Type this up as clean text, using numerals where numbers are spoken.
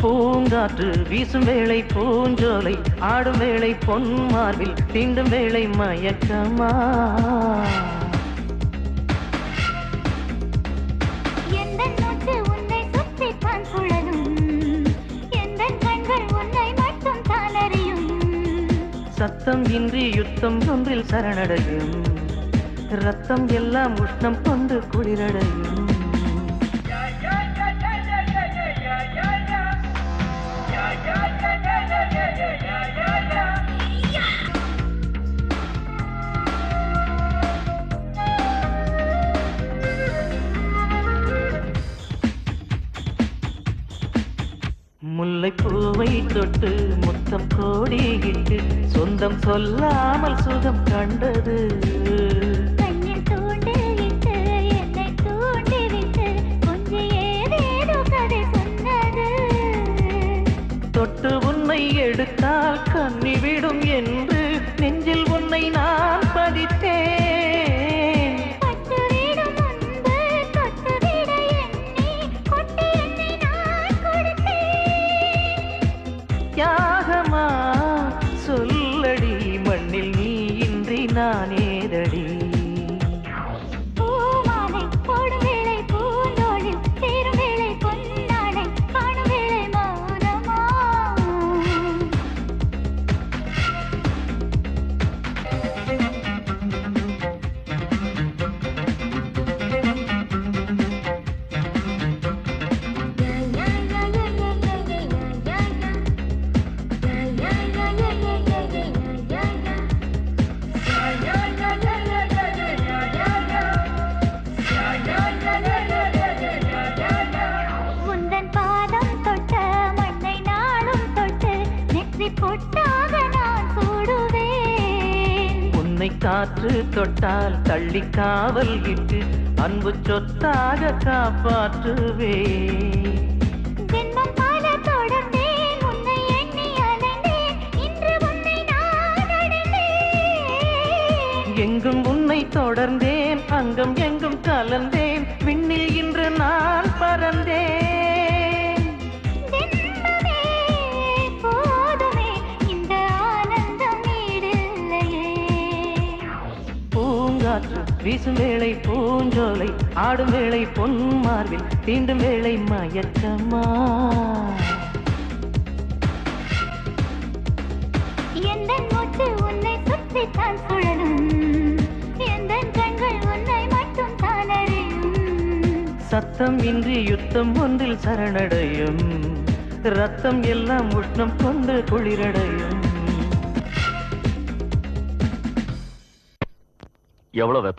பூங்காற்று வீசும் வேளை பூஞ்சோலை ஆடும் வேளை பொன் மார்பில் தீண்டும் வேளை மயக்கமா சத்தம் இன்றி யுத்தம் ஒன்றில் சரணடையும் ரத்தம் எல்லாம் உஷ்ணம் கொண்டு குளிரடையும் முல்லைப்பூவை தொட்டு முத்தம் கோடியிட்டு சொந்தம் சொல்லாமல் சுகம் கண்டது கண்ணில் தூண்டிவிட்டு என்னை தூண்டிவிட்டு கொஞ்சம் ஏதேதோ கதை சொன்னது தொட்டு உன்னை எடுத்தால் கண்ணிவிடும் என்று நெஞ்சில் உன்னை நான் பதித்தேன் தியாகமா சொல்லடி மண்ணில் நீ இன்றி நானேதடி பூமாலை போடும் வேளை பூந்தோளில் சேரும் வேளை பொன்னாடை காணும் வேளை மௌனமா உன்னை காற்று தொட்டால் தள்ளி காவல் இட்டு அன்பு சொத்தாக காப்பாற்றுவே எங்கும் உன்னை தொடர்ந்தேன் அங்கம் எங்கும் கலந்தேன் விண்ணில் இன்று நான் பறந்தேன் வீசும் வேளை பூஞ்சோலை ஆடும் வேளை பொன் மார்பில் தீண்டும் வேளை மயக்கமா எந்தன் மூச்சு உன்னை சுற்றித்தான் சுழலும் எந்தன் கண்கள் உன்னை மட்டும் தான் அறியும் சத்தம் இன்றி யுத்தம் ஒன்றில் சரணடையும் ரத்தம் எல்லாம் உஷ்ணம் கொண்டு குளிரடையும் எவ்வளவு வெப்பம்